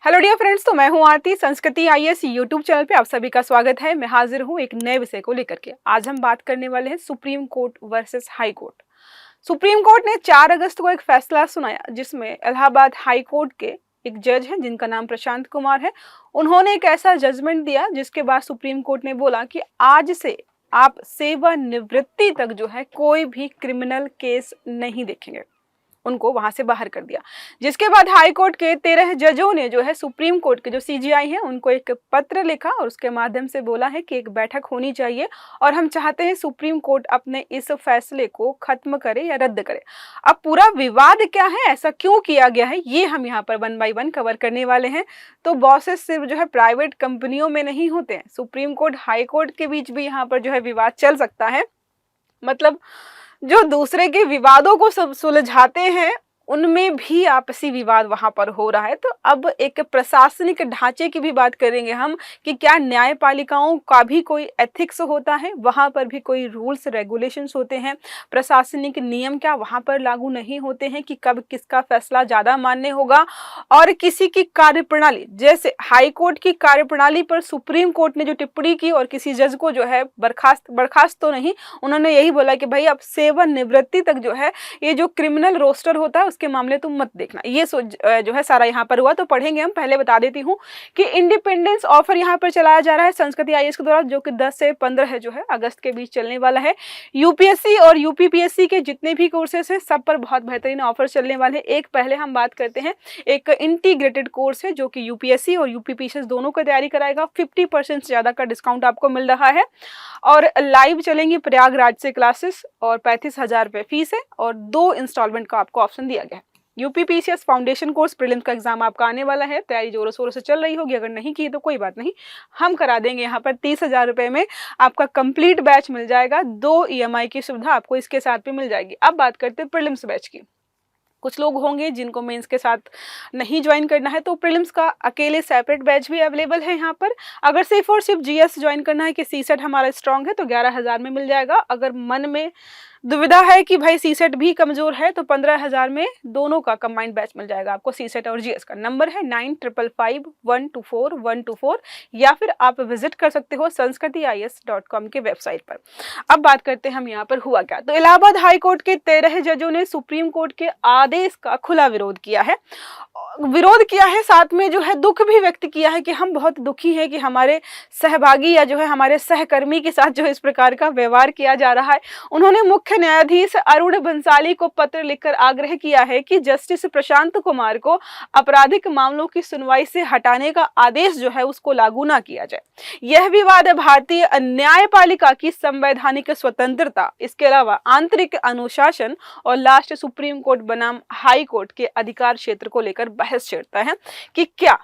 Hello dear friends, तो मैं हूं आरती। संस्कृति आईएएस यूट्यूब चैनल पे आप सभी का स्वागत है। मैं हाजिर हूं एक नए विषय को लेकर के। आज हम बात करने वाले हैं supreme court versus high court. Supreme court ने 4 अगस्त को एक फैसला सुनाया जिसमें इलाहाबाद हाई कोर्ट के एक जज हैं जिनका नाम प्रशांत कुमार है। उन्होंने एक ऐसा जजमेंट दिया जिसके बाद सुप्रीम कोर्ट ने बोला कि आज से आप सेवानिवृत्ति तक जो है कोई भी क्रिमिनल केस नहीं देखेंगे। उनको वहां से बाहर कर दिया। जिसके बाद हाई कोर्ट के 13 जजों ने जो है सुप्रीम कोर्ट के जो सीजीआई हैं उनको एक पत्र लिखा और उसके माध्यम से बोला है कि एक बैठक होनी चाहिए और हम चाहते हैं सुप्रीम कोर्ट अपने इस फैसले को खत्म करे या रद्द करे। अब पूरा विवाद क्या है, ऐसा क्यों किया गया है, ये हम यहाँ पर 1 बाय 1 कवर करने वाले हैं। तो बॉसेस सिर्फ जो है प्राइवेट कंपनियों में नहीं होते हैं, सुप्रीम कोर्ट हाई कोर्ट के बीच भी यहाँ पर जो है विवाद चल सकता है। मतलब जो दूसरे के विवादों को सब सुलझाते हैं उनमें भी आपसी विवाद वहां पर हो रहा है। तो अब एक प्रशासनिक ढांचे की भी बात करेंगे हम कि क्या न्यायपालिकाओं का भी कोई एथिक्स होता है, वहां पर भी कोई रूल्स रेगुलेशंस होते हैं, प्रशासनिक नियम क्या वहां पर लागू नहीं होते हैं कि कब किसका फैसला ज्यादा मान्य होगा। और किसी की कार्यप्रणाली, जैसे हाई कोर्ट की कार्यप्रणाली पर सुप्रीम कोर्ट ने जो टिप्पणी की और किसी जज को जो है बर्खास्त तो नहीं, उन्होंने यही बोला कि भाई अब सेवानिवृत्ति तक जो है ये जो क्रिमिनल रोस्टर होता है उसके मामले तुम मत देखना। ये जो है सारा यहाँ पर हुआ। तो पढ़ेंगे हम। पहले बता देती हूँ कि इंडिपेंडेंस ऑफर यहाँ पर चलाया जा रहा है संस्कृति आईएएस के द्वारा, जो कि 10 से 15 जो है अगस्त के बीच चलने वाला है। यूपीएससी और यूपीपीएससी के जितने भी कोर्सेस हैं सब पर बहुत बेहतरीन ऑफर चलने वाले हैं। एक पहले हम बात करते हैं, एक इंटीग्रेटेड कोर्स है जो कि यूपीएससी और यूपीपीएससी दोनों को तैयारी कराएगा। 50% ज्यादा का डिस्काउंट आपको मिल रहा है और लाइव चलेंगी प्रयागराज से क्लासेस और 35,000 रुपये फीस है और 2 इंस्टॉलमेंट का आपको ऑप्शन दिया गया है। यूपीपीसीएस फाउंडेशन कोर्स प्रीलिम्स का एग्जाम आपका आने वाला है, तैयारी जोरों शोरों से चल रही होगी। अगर नहीं की तो कोई बात नहीं, हम करा देंगे। यहाँ पर 30,000 रुपये में आपका कंप्लीट बैच मिल जाएगा। 2 ईएमआई की सुविधा आपको इसके साथ भी मिल जाएगी। अब बात करते हैं प्रीलिम्स बैच की। कुछ लोग होंगे जिनको मेंस के साथ नहीं ज्वाइन करना है, तो प्रीलिम्स का अकेले सेपरेट बैच भी अवेलेबल है यहाँ पर। अगर सिर्फ और सिर्फ जीएस ज्वाइन करना है कि सीसेट हमारा स्ट्रांग है तो 11,000 में मिल जाएगा। अगर मन में दुविधा है कि भाई सीसेट भी कमजोर है तो 15,000 में दोनों का कंबाइंड बैच मिल जाएगा आपको, सीसेट और जीएस का। नंबर है 9555124124 या फिर आप विजिट कर सकते हो sanskritiyes.com के वेबसाइट पर। अब बात करते हैं हम यहाँ पर हुआ क्या। तो इलाहाबाद हाई कोर्ट के 13 जजों ने सुप्रीम कोर्ट के आदेश का खुला विरोध किया है। साथ में जो है दुख भी व्यक्त किया है कि हम बहुत दुखी हैं कि हमारे सहभागी या जो है हमारे सहकर्मी के साथ जो इस प्रकार का व्यवहार किया जा रहा है। उन्होंने मुख्य न्यायाधीश अरुण बंसाली को पत्र लिखकर आग्रह किया है कि जस्टिस प्रशांत कुमार को आपराधिक मामलों की सुनवाई से हटाने का आदेश जो है उसको लागू ना किया जाए। यह विवाद भारतीय न्यायपालिका की संवैधानिक स्वतंत्रता, इसके अलावा आंतरिक अनुशासन और लास्ट सुप्रीम कोर्ट बनाम हाई कोर्ट के अधिकार क्षेत्र को लेकर बहस छेड़ता है कि क्या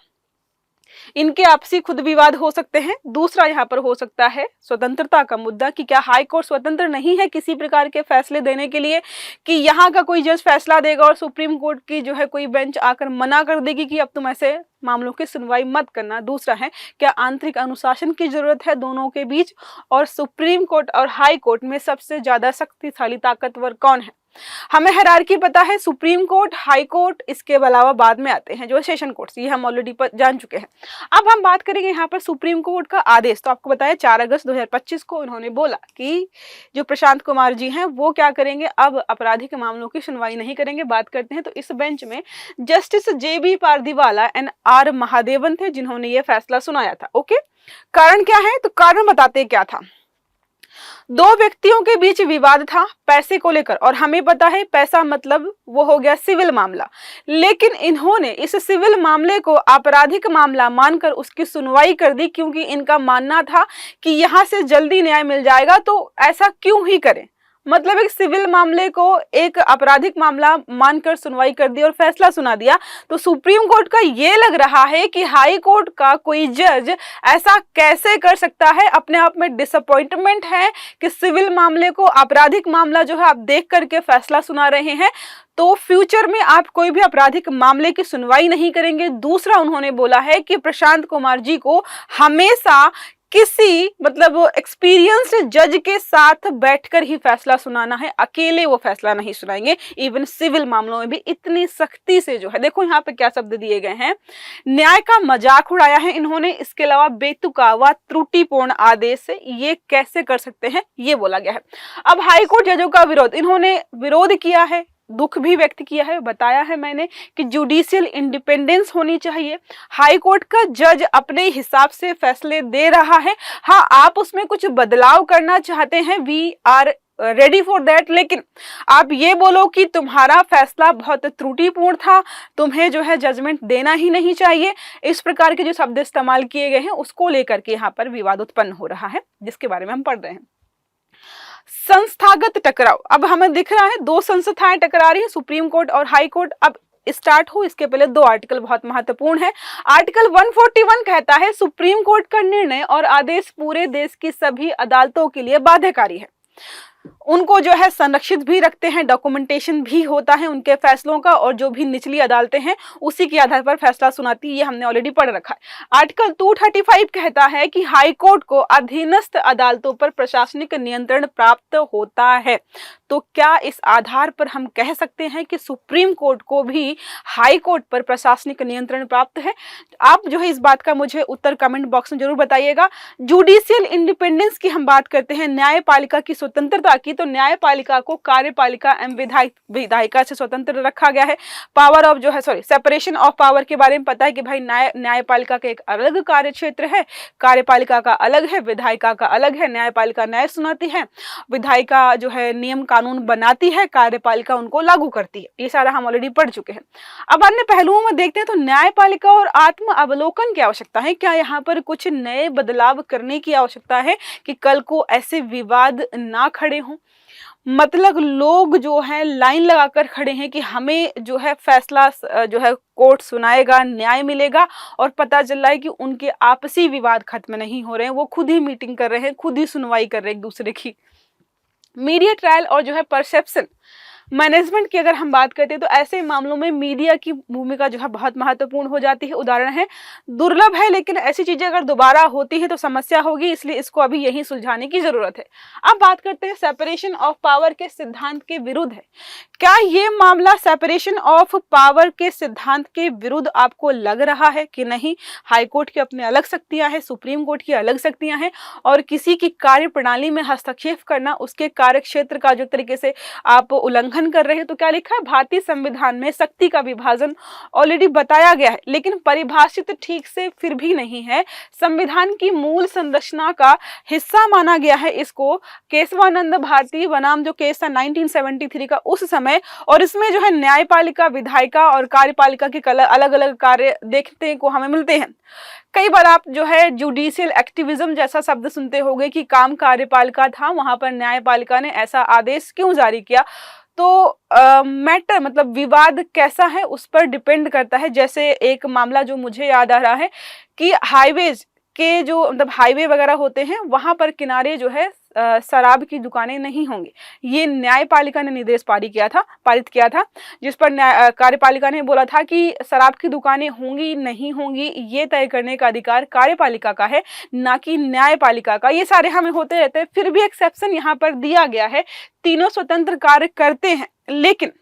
इनके आपसी खुद विवाद हो सकते हैं। दूसरा यहाँ पर हो सकता है स्वतंत्रता का मुद्दा कि क्या हाई कोर्ट स्वतंत्र नहीं है किसी प्रकार के फैसले देने के लिए, कि यहाँ का कोई जज फैसला देगा और सुप्रीम कोर्ट की जो है कोई बेंच आकर मना कर देगी कि अब तुम ऐसे मामलों की सुनवाई मत करना। दूसरा है क्या आंतरिक अनुशासन की जरूरत है दोनों के बीच, और सुप्रीम कोर्ट और हाई कोर्ट में सबसे ज्यादा शक्तिशाली ताकतवर कौन है। हमें हायरार्की पता है, सुप्रीम कोर्ट, हाई कोर्ट, इसके अलावा बाद में आते हैं जो सेशन कोर्ट्स, ये हम ऑलरेडी जान चुके हैं। अब हम बात करेंगे यहाँ पर सुप्रीम कोर्ट का आदेश। तो आपको बताया 4 अगस्त 2025 को उन्होंने बोला कि जो प्रशांत कुमार जी हैं वो क्या करेंगे, अब आपराधिक मामलों की सुनवाई नहीं करेंगे। बात करते हैं तो इस बेंच में justice J B Pardiwala and R Mahadevan थे जिन्होंने ये फैसला सुनाया था। ओके, कारण क्या है, तो कारण बताते क्या था। 2 व्यक्तियों के बीच विवाद था पैसे को लेकर, और हमें पता है पैसा मतलब वो हो गया सिविल मामला। लेकिन इन्होंने इस सिविल मामले को आपराधिक मामला मानकर उसकी सुनवाई कर दी, क्योंकि इनका मानना था कि यहां से जल्दी न्याय मिल जाएगा, तो ऐसा क्यों ही करें। मतलब एक सिविल मामले को एक आपराधिक मामला मानकर सुनवाई कर दी और फैसला सुना दिया। तो सुप्रीम कोर्ट का ये लग रहा है कि हाई कोर्ट का कोई जज ऐसा कैसे कर सकता है। अपने आप में डिसअपॉइंटमेंट है कि सिविल मामले को आपराधिक मामला जो है आप देख करके फैसला सुना रहे हैं, तो फ्यूचर में आप कोई भी आपराधिक मामले की सुनवाई नहीं करेंगे। दूसरा उन्होंने बोला है कि प्रशांत कुमार जी को हमेशा किसी मतलब एक्सपीरियंस्ड जज के साथ बैठकर ही फैसला सुनाना है, अकेले वो फैसला नहीं सुनाएंगे। इवन सिविल मामलों में भी इतनी सख्ती से जो है, देखो यहाँ पे क्या शब्द दिए गए हैं, न्याय का मजाक उड़ाया है इन्होंने, इसके अलावा बेतुकावा त्रुटिपूर्ण आदेश है, ये कैसे कर सकते हैं, ये बोला गया है। अब हाईकोर्ट जजों का विरोध, इन्होंने विरोध किया है, दुख भी व्यक्त किया है, बताया है मैंने कि जुडिशियल इंडिपेंडेंस होनी चाहिए, हाई कोर्ट का जज अपने हिसाब से फैसले दे रहा है, हाँ आप उसमें कुछ बदलाव करना चाहते हैं, we are ready for that, लेकिन आप ये बोलो कि तुम्हारा फैसला बहुत त्रुटिपूर्ण था, तुम्हें जो है जजमेंट देना ही नहीं चाहिए, इस प्रकार के जो शब्द इस्तेमाल किए गए हैं उसको लेकर के यहाँ पर विवाद उत्पन्न हो रहा है, जिसके बारे में हम पढ़ रहे हैं। संस्थागत टकराव, अब हमें दिख रहा है दो संस्थाएं टकरा रही है, सुप्रीम कोर्ट और हाई कोर्ट। अब स्टार्ट हो इसके पहले दो आर्टिकल बहुत महत्वपूर्ण है। आर्टिकल 141 कहता है सुप्रीम कोर्ट का निर्णय और आदेश पूरे देश की सभी अदालतों के लिए बाध्यकारी है, उनको जो है संरक्षित भी रखते हैं, डॉक्यूमेंटेशन भी होता है उनके फैसलों का, और जो भी निचली अदालतें हैं उसी के आधार पर फैसला सुनाती है, ये हमने ऑलरेडी पढ़ रखा है। आर्टिकल 235 कहता है कि हाई कोर्ट को अधीनस्थ अदालतों पर प्रशासनिक नियंत्रण प्राप्त होता है। तो क्या इस आधार पर हम कह सकते हैं कि सुप्रीम कोर्ट को भी हाई कोर्ट पर प्रशासनिक नियंत्रण प्राप्त है? आप जो है इस बात का मुझे उत्तर कमेंट बॉक्स में जरूर बताइएगा। जुडिशियल इंडिपेंडेंस की हम बात करते हैं, न्यायपालिका की स्वतंत्रता की, तो न्यायपालिका को कार्यपालिका एवं विधायिका से स्वतंत्र रखा गया है। पावर ऑफ जो है सेपरेशन ऑफ पावर के बारे में पता है कि भाई न्यायपालिका का एक अलग कार्य क्षेत्र है, कार्यपालिका का अलग है, विधायिका का अलग है। न्यायपालिका न्याय सुनाती है, विधायिका जो है नियम कानून बनाती है, कार्यपालिका उनको लागू करती है। ये सारा हम ऑलरेडी पढ़ चुके हैं। अब अन्य पहलुओं में देखते हैं तो न्यायपालिका और आत्म अवलोकन की आवश्यकता है। क्या यहाँ पर कुछ नए बदलाव करने की आवश्यकता है कि कल को ऐसे विवाद ना खड़े हों? मतलब लोग जो है लाइन लगाकर खड़े हैं कि हमें जो है फैसला जो है कोर्ट सुनाएगा, न्याय मिलेगा, और पता चल रहा है कि उनके आपसी विवाद खत्म नहीं हो रहे हैं, वो खुद ही मीटिंग कर रहे हैं, खुद ही सुनवाई कर रहे हैं एक दूसरे की। मीडिया ट्रायल और जो है परसेप्शन मैनेजमेंट की अगर हम बात करते हैं तो ऐसे मामलों में मीडिया की भूमिका जो है बहुत महत्वपूर्ण हो जाती है। उदाहरण है, दुर्लभ है लेकिन ऐसी चीजें अगर दोबारा होती है तो समस्या होगी, इसलिए इसको अभी यही सुलझाने की जरूरत है। अब बात करते हैं सेपरेशन ऑफ पावर के सिद्धांत के विरुद्ध है। क्या ये मामला सेपरेशन ऑफ पावर के सिद्धांत के विरुद्ध आपको लग रहा है कि नहीं? हाईकोर्ट की अपनी अलग शक्तियां हैं, सुप्रीम कोर्ट की अलग शक्तियां हैं, और किसी की कार्य प्रणाली में हस्तक्षेप करना, उसके कार्य क्षेत्र का जो तरीके से आप उल्लंघन कर रहे हैं। तो क्या लिखा है, भारतीय संविधान में शक्ति का विभाजन ऑलरेडी बताया गया है, लेकिन परिभाषित ठीक से फिर भी नहीं है। संविधान की मूल संरचना का हिस्सा माना गया है इसको। केशवानंद भारती बनाम जो केस था 1973 का उस समय, और इसमें जो है न्यायपालिका, विधायिका और कार्यपालिका के अलग अलग कार्य देखने को हमें मिलते हैं। कई बार आप जो है जुडिशियल एक्टिविज्म जैसा शब्द सुनते होंगे कि काम कार्यपालिका था, वहां पर न्यायपालिका ने ऐसा आदेश क्यों जारी किया। तो मैटर मतलब विवाद कैसा है उस पर डिपेंड करता है। जैसे एक मामला जो मुझे याद आ रहा है कि हाईवेज के जो मतलब हाईवे वगैरह होते हैं वहां पर किनारे जो है शराब की दुकानें नहीं होंगी। ये न्यायपालिका ने निर्देश पारित किया था, जिस पर कार्यपालिका ने बोला था कि शराब की दुकानें होंगी नहीं होंगी ये तय करने का अधिकार कार्यपालिका का है, ना कि न्यायपालिका का। ये सारे हमें होते रहते हैं, फिर भी एक्सेप्शन यहाँ पर दिया गया है। तीनों स्वतंत्र कार्य करते हैं, लेकिन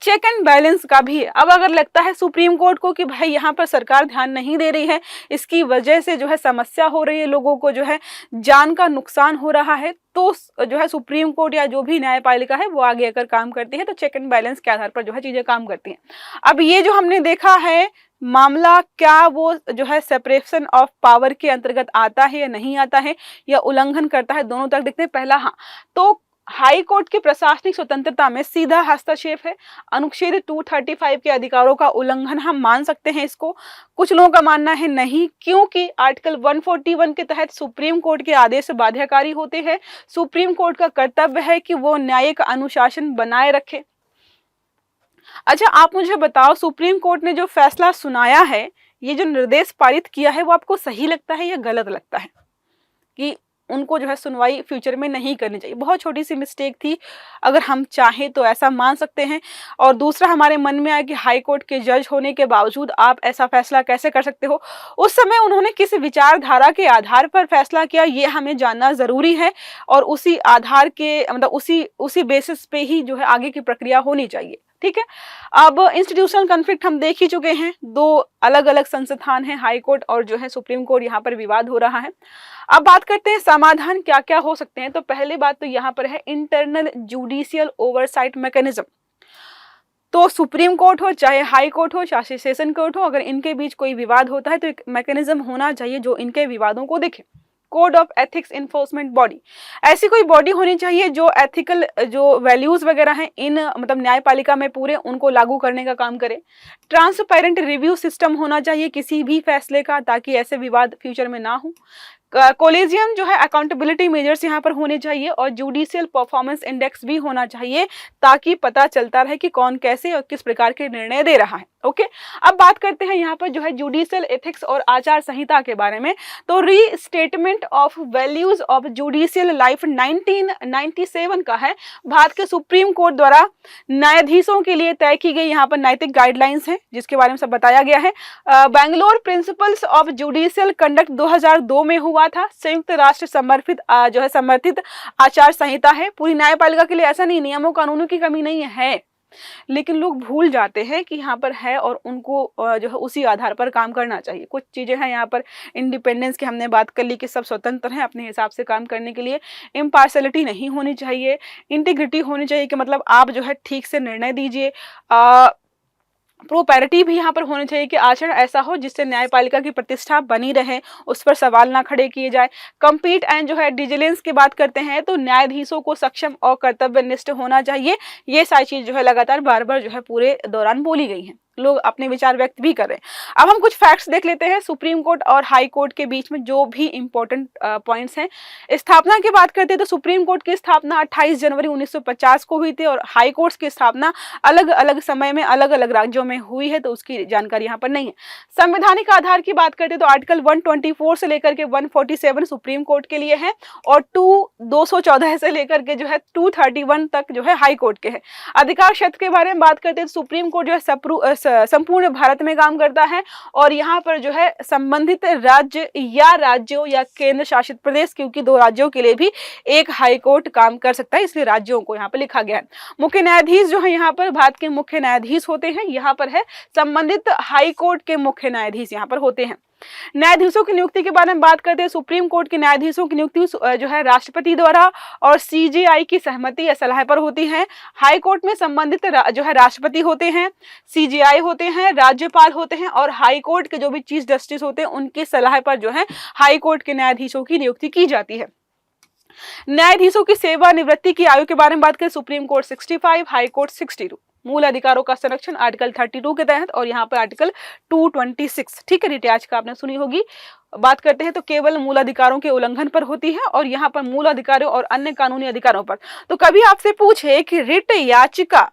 चेक एंड बैलेंस का भी है। अब अगर लगता है सुप्रीम कोर्ट को कि भाई यहाँ पर सरकार ध्यान नहीं दे रही है, इसकी वजह से जो है समस्या हो रही है, लोगों को जो है जान का नुकसान हो रहा है, तो जो है सुप्रीम कोर्ट या जो भी न्यायपालिका है वो आगे आकर काम करती है। तो चेक एंड बैलेंस के आधार पर जो है चीजें काम करती हैं। अब ये जो हमने देखा है मामला, क्या वो जो है सेपरेशन ऑफ पावर के अंतर्गत आता है या नहीं आता है, या उल्लंघन करता है, दोनों तक देखते हैं। पहला, हाँ, तो हाई कोर्ट की प्रशासनिक स्वतंत्रता में सीधा हस्तक्षेप है। अनुच्छेद 235 के अधिकारों का उल्लंघन हम मान सकते हैं इसको। कुछ लोगों का मानना है नहीं, क्योंकि आर्टिकल 141 के तहत सुप्रीम कोर्ट के आदेश बाध्यकारी होते हैं। सुप्रीम कोर्ट का कर्तव्य है कि वो न्यायिक अनुशासन बनाए रखे। अच्छा, आप मुझे बताओ, सुप्रीम कोर्ट ने जो फैसला सुनाया है, ये जो निर्देश पारित किया है, वो आपको सही लगता है या गलत लगता है? कि उनको जो है सुनवाई फ्यूचर में नहीं करनी चाहिए। बहुत छोटी सी मिस्टेक थी, अगर हम चाहें तो ऐसा मान सकते हैं। और दूसरा हमारे मन में आया कि हाई कोर्ट के जज होने के बावजूद आप ऐसा फैसला कैसे कर सकते हो। उस समय उन्होंने किस विचारधारा के आधार पर फैसला किया ये हमें जानना जरूरी है, और उसी आधार के मतलब उसी बेसिस पे ही जो है आगे की प्रक्रिया होनी चाहिए। ठीक है, अब इंस्टीट्यूशनल कॉन्फ्लिक्ट हम देख ही चुके हैं, दो अलग अलग संस्थान हैं, हाई कोर्ट और जो है सुप्रीम कोर्ट, यहाँ पर विवाद हो रहा है। अब बात करते हैं समाधान क्या क्या हो सकते हैं। तो पहली बात तो यहाँ पर है इंटरनल जुडिशियल ओवरसाइट मैकेनिज्म। तो सुप्रीम कोर्ट हो चाहे हाई कोर्ट हो चाहे सेशन कोर्ट हो, अगर इनके बीच कोई विवाद होता है तो एक मैकेनिज्म होना चाहिए जो इनके विवादों को देखे। Code of ethics enforcement body, ऐसी कोई बॉडी होनी चाहिए जो एथिकल जो वैल्यूज वगैरह हैं इन मतलब न्यायपालिका में पूरे उनको लागू करने का काम करे। ट्रांसपेरेंट रिव्यू सिस्टम होना चाहिए किसी भी फैसले का, ताकि ऐसे विवाद फ्यूचर में ना हो। कोलेजियम जो है अकाउंटेबिलिटी मेजर्स यहाँ पर होने चाहिए, और जुडिशियल परफॉर्मेंस इंडेक्स भी होना चाहिए, ताकि पता चलता रहे कि कौन कैसे और किस प्रकार के निर्णय दे रहा है। ओके, अब बात करते हैं यहाँ पर जो है जुडिशियल एथिक्स और आचार संहिता के बारे में। तो restatement of values of judicial life 1997 का है, भारत के सुप्रीम कोर्ट द्वारा न्यायाधीशों के लिए तय की गई यहाँ पर नैतिक गाइडलाइंस है, जिसके बारे में सब बताया गया है। Bangalore principles of judicial conduct 2002 में हुआ था, संयुक्त राष्ट्र समर्थित आचार संहिता है। पूरी न्यायपालिका के लिए ऐसा नहीं, नियमों कानूनों की कमी नहीं है, लेकिन लोग भूल जाते हैं कि यहाँ पर है और उनको जो है उसी आधार पर काम करना चाहिए। कुछ चीजें हैं यहाँ पर इंडिपेंडेंस की हमने बात कर ली कि सब स्वतंत्र हैं अपने हिसाब से काम करने के लिए। इम्पार्शलिटी नहीं होनी चाहिए, इंटीग्रिटी होनी चाहिए कि मतलब आप जो है ठीक से निर्णय दीजिए। प्रोपैरिटी भी यहाँ पर होनी चाहिए कि आचरण ऐसा हो जिससे न्यायपालिका की प्रतिष्ठा बनी रहे, उस पर सवाल ना खड़े किए जाए। कंपीट एंड जो है डिजिलेंस की बात करते हैं तो न्यायाधीशों को सक्षम और कर्तव्यनिष्ठ होना चाहिए। ये सारी चीज जो है लगातार बार बार जो है पूरे दौरान बोली गई हैं, लोग अपने विचार व्यक्त भी कर रहे हैं। अब हम कुछ फैक्ट्स देख लेते हैं सुप्रीम कोर्ट और हाई कोर्ट के बीच में जो भी इंपॉर्टेंट पॉइंट्स हैं। स्थापना की बात करते हैं तो सुप्रीम कोर्ट की स्थापना 28 जनवरी 1950 को हुई थी, और हाई कोर्ट की स्थापना अलग अलग समय में अलग अलग राज्यों में हुई है, तो उसकी जानकारी यहाँ पर नहीं है। संवैधानिक आधार की बात करते हैं तो आर्टिकल 124 से लेकर के 147 सुप्रीम कोर्ट के लिए है, और 214 से लेकर के जो है 231 तक जो है हाई कोर्ट के है। अधिकार क्षेत्र के बारे में बात करते हैं तो सुप्रीम कोर्ट जो है संपूर्ण भारत में काम करता है, और यहाँ पर जो है संबंधित राज्य या राज्यों या केंद्र शासित प्रदेश, क्योंकि दो राज्यों के लिए भी एक हाई कोर्ट काम कर सकता है, इसलिए राज्यों को यहाँ पर लिखा गया है। मुख्य न्यायाधीश जो है यहाँ पर भारत के मुख्य न्यायाधीश होते हैं, यहाँ पर है संबंधित हाई कोर्ट के मुख्य न्यायाधीश यहाँ पर होते हैं। न्यायाधीशों की नियुक्ति के बारे में बात करते हैं। सुप्रीम कोर्ट के न्यायाधीशों की नियुक्ति जो है राष्ट्रपति द्वारा और सीजेआई की सहमति या सलाह पर होती है। हाई कोर्ट में संबंधित जो है राष्ट्रपति होते हैं, सीजेआई होते हैं, राज्यपाल होते हैं, और हाई कोर्ट के जो भी चीफ जस्टिस होते हैं उनकी सलाह पर जो है हाई कोर्ट के न्यायाधीशों की नियुक्ति की जाती है। न्यायाधीशों की सेवानिवृत्ति की आयु के बारे में बात करें, सुप्रीम कोर्ट 65, हाई कोर्ट 62। मूल अधिकारों का संरक्षण आर्टिकल 32 के तहत, और यहाँ पर आर्टिकल 226, ठीक है, रिट याचिका आपने सुनी होगी। बात करते हैं तो केवल मूल अधिकारों के उल्लंघन पर होती है, और यहाँ पर मूल अधिकारों और अन्य कानूनी अधिकारों पर। तो कभी आपसे पूछे कि रिट याचिका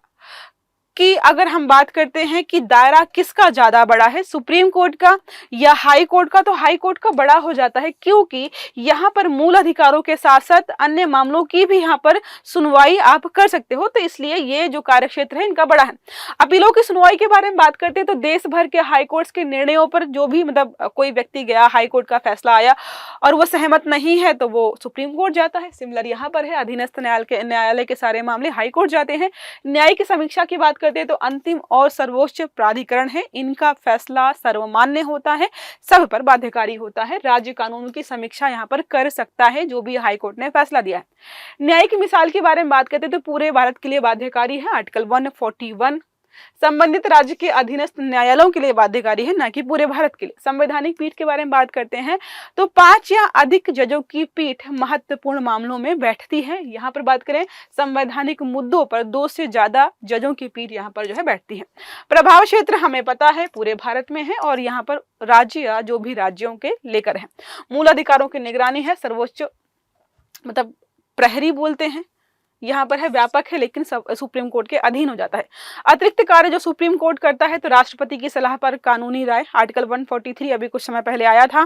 कि अगर हम बात करते हैं कि दायरा किसका ज्यादा बड़ा है, सुप्रीम कोर्ट का या हाई कोर्ट का, तो हाई कोर्ट का बड़ा हो जाता है, क्योंकि यहाँ पर मूल अधिकारों के साथ साथ अन्य मामलों की भी यहाँ पर सुनवाई आप कर सकते हो, तो इसलिए ये जो कार्य क्षेत्र है इनका बड़ा है। अपीलों की सुनवाई के बारे में बात करते हैं तो देश भर के हाई कोर्ट्स के निर्णयों पर जो भी मतलब कोई व्यक्ति गया, हाई कोर्ट का फैसला आया और वो सहमत नहीं है तो वो सुप्रीम कोर्ट जाता है। सिमिलर यहाँ पर है, अधीनस्थ न्यायालय के सारे मामले हाई कोर्ट जाते हैं। न्यायिक समीक्षा की बात करते हैं तो अंतिम और सर्वोच्च प्राधिकरण है, इनका फैसला सर्वमान्य होता है, सब पर बाध्यकारी होता है। राज्य कानूनों की समीक्षा यहाँ पर कर सकता है जो भी हाई कोर्ट ने फैसला दिया है। न्यायिक मिसाल के बारे में बात करते हैं तो पूरे भारत के लिए बाध्यकारी है, आर्टिकल 141। संबंधित राज्य के अधीनस्थ न्यायालयों के लिए बाध्यकारी है, न कि पूरे भारत के लिए। संवैधानिक पीठ के बारे में बात करते हैं तो 5 या अधिक जजों की पीठ महत्वपूर्ण मामलों में बैठती है। यहाँ पर बात करें संवैधानिक मुद्दों पर 2 से ज्यादा जजों की पीठ यहाँ पर जो है बैठती है। प्रभाव क्षेत्र हमें पता है पूरे भारत में है, और यहाँ पर राज्य या जो भी राज्यों के लेकर है। मूल अधिकारों की निगरानी है, सर्वोच्च मतलब प्रहरी बोलते हैं, यहाँ पर है व्यापक है लेकिन सुप्रीम कोर्ट के अधीन हो जाता है। अतिरिक्त कार्य जो सुप्रीम कोर्ट करता है तो राष्ट्रपति की सलाह पर कानूनी राय, आर्टिकल 143 अभी कुछ समय पहले आया था,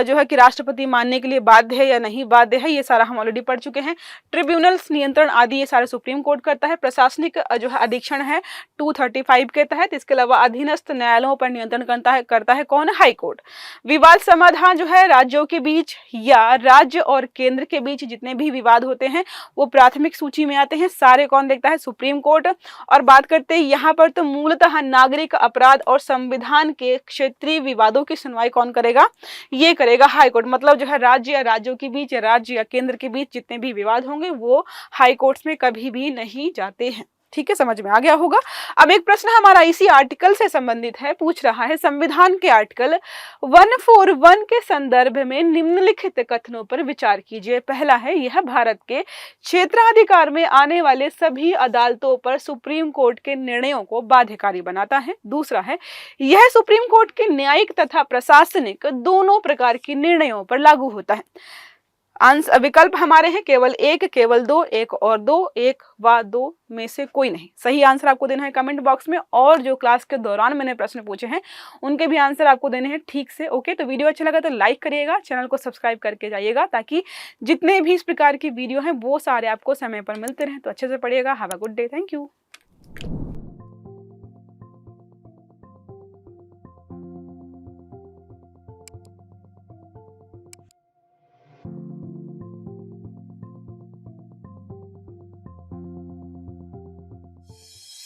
जो है कि राष्ट्रपति मानने के लिए बाध्य है या नहीं बाध्य है, ये सारा हम ऑलरेडी पढ़ चुके हैं। ट्रिब्यूनल्स नियंत्रण आदि ये सारे सुप्रीम कोर्ट करता है। प्रशासनिक जो है अधीक्षण है 235 के तहत। इसके अलावा अधीनस्थ न्यायालयों पर नियंत्रण करता है कौन? High court. विवाद समाधान जो है राज्यों के बीच या राज्य और केंद्र के बीच जितने भी विवाद होते हैं वो प्राथमिक सूची में आते हैं, सारे कौन देखता है? Supreme court. और बात करते हैं यहाँ पर तो मूलतः नागरिक अपराध और संविधान के क्षेत्रीय विवादों की सुनवाई कौन करेगा? ये करेगा हाई कोर्ट। मतलब जो है राज्य या राज्यों के बीच या राज्य या केंद्र के बीच जितने भी विवाद होंगे वो हाई कोर्ट्स में कभी भी नहीं जाते हैं। ठीक है, समझ में आ गया होगा। अब एक प्रश्न हमारा इसी आर्टिकल से संबंधित है, पूछ रहा है संविधान के आर्टिकल 141 के संदर्भ में निम्नलिखित कथनों पर विचार कीजिए। पहला है, यह भारत के क्षेत्राधिकार में आने वाले सभी अदालतों पर सुप्रीम कोर्ट के निर्णयों को बाध्यकारी बनाता है। दूसरा है, यह सुप्रीम कोर्ट के न्यायिक तथा प्रशासनिक दोनों प्रकार के निर्णयों पर लागू होता है। विकल्प हमारे हैं केवल एक, केवल दो, एक और दो, एक व दो में से कोई नहीं। सही आंसर आपको देना है कमेंट बॉक्स में, और जो क्लास के दौरान मैंने प्रश्न पूछे हैं उनके भी आंसर आपको देने हैं ठीक से। ओके, तो वीडियो अच्छा लगा तो लाइक करिएगा, चैनल को सब्सक्राइब करके जाइएगा ताकि जितने भी इस प्रकार की वीडियो हैं वो सारे आपको समय पर मिलते रहें। तो अच्छे से पढ़िएगा। Have a good day. Thank you.